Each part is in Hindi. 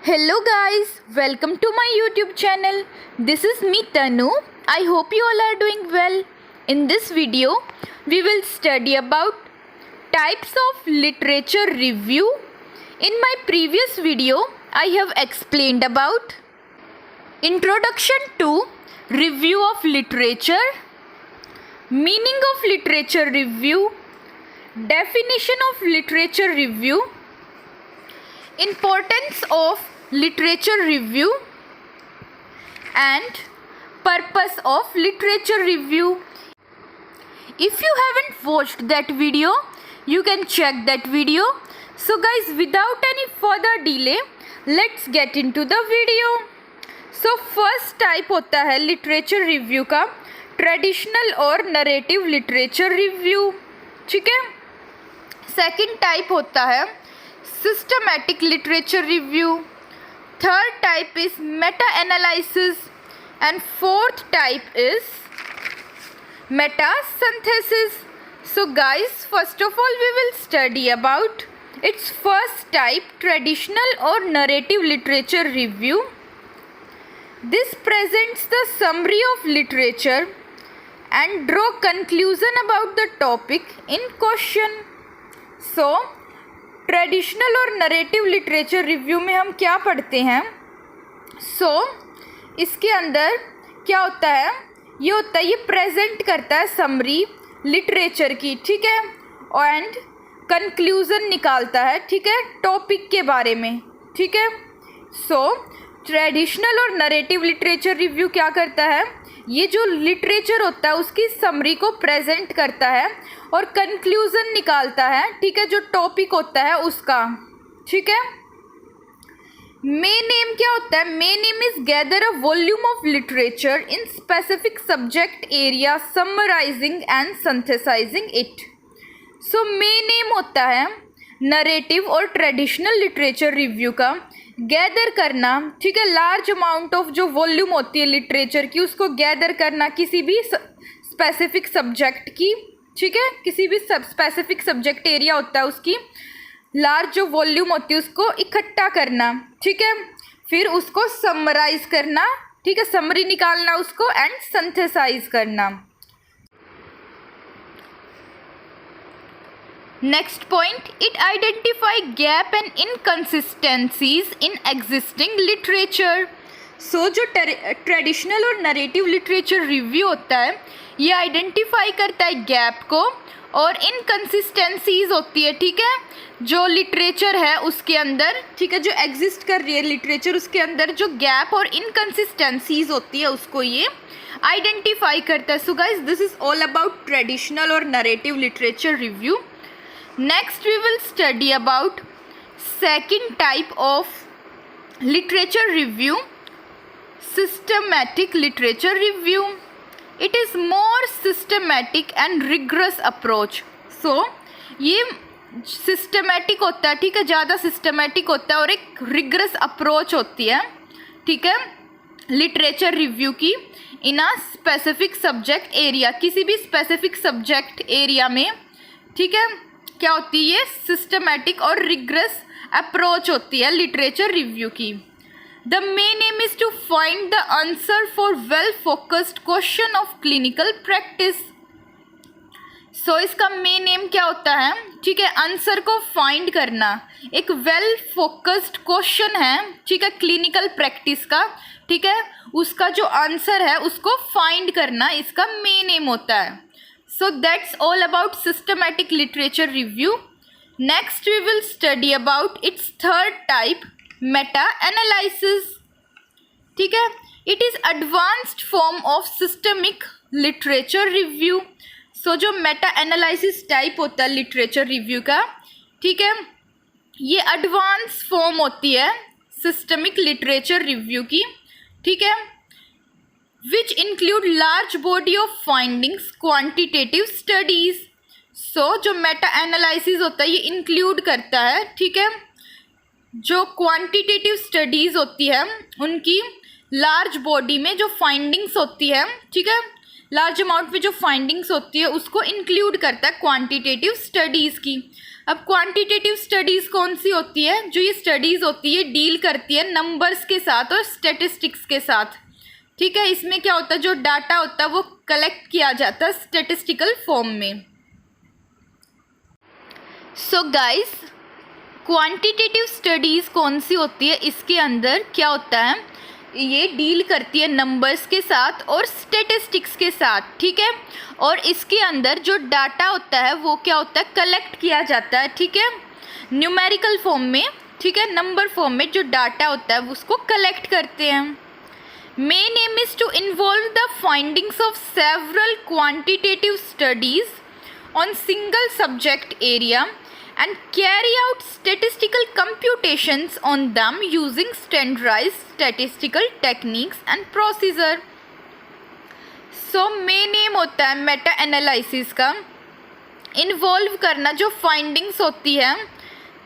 Hello guys, welcome to my YouTube channel. This is me Tanu. I hope you all are doing well. In this video, we will study about types of literature review. In my previous video, I have explained about introduction to review of literature, meaning of literature review, definition of literature review, importance of literature review and purpose of literature review. If you haven't watched that video, you can check that video. So guys, without any further delay, let's get into the video. So first type होता है लिटरेचर रिव्यू का ट्रेडिशनल और नरेटिव लिटरेचर रिव्यू, ठीक है. सेकंड टाइप होता है systematic literature review. Third type is meta analysis and fourth type is meta synthesis. So guys, first of all we will study about its first type, traditional or narrative literature review. This presents the summary of literature and draw conclusion about the topic in question. So traditional और नरेटिव लिटरेचर रिव्यू में हम क्या पढ़ते हैं. इसके अंदर क्या होता है, ये होता है, ये प्रेजेंट करता है समरी लिटरेचर की, ठीक है, एंड कंक्लूज़न निकालता है, ठीक है, टॉपिक के बारे में, ठीक है. ट्रेडिशनल और नरेटिव लिटरेचर रिव्यू क्या करता है, ये जो लिटरेचर होता है उसकी समरी को प्रेजेंट करता है और कंक्लूज़न निकालता है, ठीक है, जो टॉपिक होता है उसका, ठीक है. मेन एम क्या होता है, main aim is gather a volume of literature in specific subject area summarizing and synthesizing it. Main aim होता है नरेटिव और ट्रेडिशनल लिटरेचर रिव्यू का गैदर करना, ठीक है, लार्ज अमाउंट ऑफ जो वॉल्यूम होती है लिटरेचर की उसको गैदर करना किसी भी स्पेसिफिक सब्जेक्ट की, ठीक है, किसी भी स्पेसिफिक सब्जेक्ट एरिया होता है उसकी लार्ज जो वॉल्यूम होती है उसको इकट्ठा करना, ठीक है, फिर उसको समराइज करना, ठीक है, समरी निकालना उसको एंड सिंथेसाइज करना. Next point, it identify gap and inconsistencies in existing literature. जो ट्रेडिशनल और नरेटिव लिटरेचर रिव्यू होता है ये आइडेंटिफाई करता है गैप को और इनकन्सिस्टेंसीज होती है, ठीक है, जो लिटरेचर है उसके अंदर, ठीक है, जो एग्जिस्ट कर रही है लिटरेचर उसके अंदर जो गैप और इनकन्सिस्टेंसीज होती है उसको ये आइडेंटिफाई करता है. So guys, this is all about traditional और narrative literature review. Next we will study about second type of literature review, systematic literature review. It is more systematic and rigorous approach. ये systematic होता है, ठीक है, ज़्यादा systematic होता है और एक rigorous approach होती है, ठीक है, literature review की in a specific subject area, किसी भी specific subject area में, ठीक है, क्या होती है, सिस्टमैटिक और रिग्रेस अप्रोच होती है लिटरेचर रिव्यू की. The main aim is to find the answer for well focused question of clinical practice. इसका मेन एम क्या होता है, ठीक है, आंसर को फाइंड करना, एक वेल फोकस्ड क्वेश्चन है, ठीक है, क्लिनिकल प्रैक्टिस का, ठीक है, उसका जो आंसर है उसको फाइंड करना इसका मेन एम होता है. So that's all about systematic literature review. Next we will study about its third type, meta-analysis. ठीक है, it is advanced form of systemic literature review. जो meta-analysis type होता है literature review का, ठीक है, ये advanced form होती है systemic literature review की, ठीक है, which include large body of findings, quantitative studies. जो मेटा एनालिसिस होता है ये इंक्लूड करता है, ठीक है, जो क्वांटिटेटिव स्टडीज़ होती है उनकी लार्ज बॉडी में जो फाइंडिंग्स होती है, ठीक है, लार्ज अमाउंट में जो फाइंडिंग्स होती है उसको इंक्लूड करता है क्वांटिटेटिव स्टडीज़ की. अब क्वांटिटेटिव स्टडीज़ कौन सी होती है? जो ये स्टडीज़ होती है डील करती है नंबर्स के साथ और स्टेटिस्टिक्स के साथ, ठीक है। इसमें क्या होता है, जो डाटा होता है वो कलेक्ट किया जाता है स्टेटिस्टिकल फॉर्म में। सो गाइस, क्वांटिटेटिव स्टडीज़ कौन सी होती है? इसके अंदर क्या होता है, ये डील करती है नंबर्स के साथ और स्टेटिस्टिक्स के साथ, ठीक है। और इसके अंदर जो डाटा होता है वो क्या होता है, कलेक्ट किया जाता है, ठीक है, न्यूमेरिकल फॉर्म में, ठीक है, नंबर फॉर्म में जो डाटा होता है उसको कलेक्ट करते हैं। Main aim is to involve the findings of several quantitative studies on single subject area and carry out statistical computations on them using standardized statistical techniques and procedure. So main aim होता है मेटा एनालिसिस का, इन्वॉल्व करना जो फाइंडिंग्स होती है,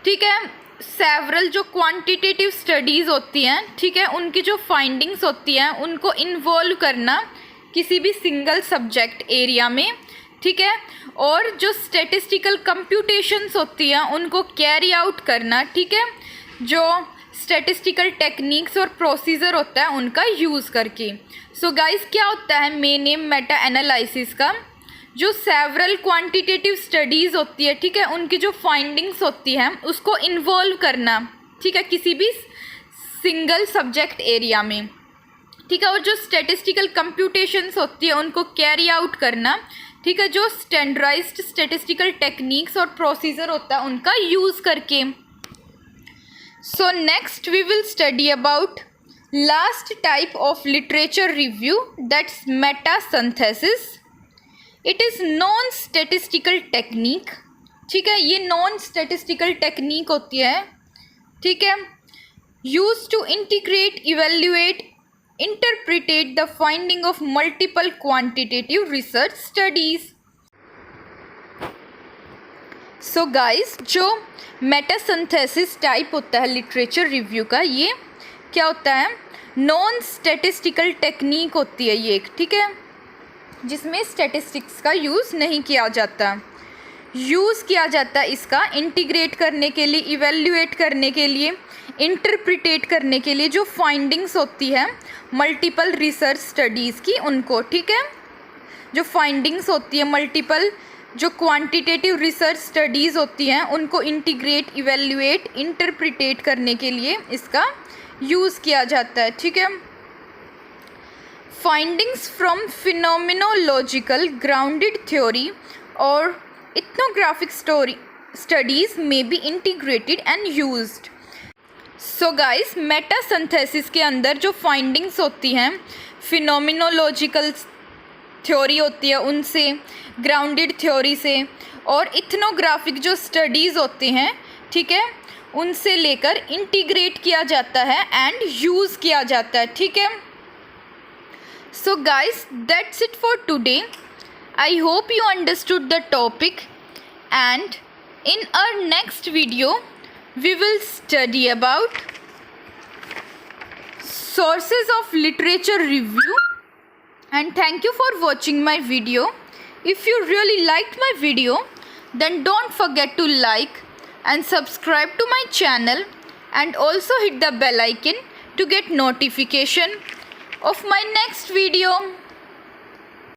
ठीक है, सेवरल जो क्वांटिटेटिव स्टडीज़ होती हैं, ठीक है, उनकी जो फाइंडिंग्स होती हैं उनको इन्वॉल्व करना किसी भी सिंगल सब्जेक्ट एरिया में, ठीक है, और जो स्टैटिस्टिकल कंप्यूटेशंस होती हैं उनको कैरी आउट करना, ठीक है, जो स्टैटिस्टिकल टेक्निक्स और प्रोसीजर होता है उनका यूज़ करके। सो गाइस, क्या होता है मेन एम मेटा एनालिसिस का, जो सेवरल क्वांटिटेटिव स्टडीज़ होती है, ठीक है, उनकी जो फाइंडिंग्स होती हैं उसको इन्वॉल्व करना, ठीक है, किसी भी सिंगल सब्जेक्ट एरिया में, ठीक है, और जो स्टैटिस्टिकल कंप्यूटेशंस होती है उनको कैरी आउट करना, ठीक है, जो स्टैंडर्डाइज्ड स्टैटिस्टिकल टेक्निक्स और प्रोसीजर होता है उनका यूज़ करके। So next we will study about last type of literature review, that's meta synthesis. It is non statistical technique, ठीक है, ये नॉन स्टैटिस्टिकल टेक्निक होती है, ठीक है, use to integrate, evaluate, interpretate the finding of multiple quantitative research studies. So guys, जो मेटा सिंथेसिस टाइप होता है लिटरेचर रिव्यू का, ये क्या होता है, नॉन स्टैटिस्टिकल टेक्निक होती है ये एक, ठीक है, जिसमें स्टैटिस्टिक्स का यूज़ नहीं किया जाता। यूज़ किया जाता है इसका इंटीग्रेट करने के लिए, इवेल्युएट करने के लिए, इंटरप्रिटेट करने के लिए जो फाइंडिंग्स होती है मल्टीपल रिसर्च स्टडीज़ की उनको, ठीक है, जो फाइंडिंग्स होती है मल्टीपल जो क्वांटिटेटिव रिसर्च स्टडीज़ होती हैं उनको इंटीग्रेट, इवेल्युएट, इंटरप्रिटेट करने के लिए इसका यूज़ किया जाता है, ठीक है। Findings from phenomenological grounded theory और इथनोग्राफिक स्टडीज़ में be integrated and used. So guys, Meta synthesis के अंदर जो फाइंडिंग्स होती हैं फिनोमिनोलॉजिकल थ्योरी होती है उनसे, ग्राउंडेड थ्योरी से, और इथनोग्राफिक जो स्टडीज़ होती हैं, ठीक है, उनसे लेकर इंटीग्रेट किया जाता है एंड यूज़ किया जाता है, ठीक है। So guys, that's it for today. I hope you understood the topic, and in our next video we will study about sources of literature review. And thank you for watching my video. If you really liked my video, then don't forget to like and subscribe to my channel, and also hit the bell icon to get notification of my next video.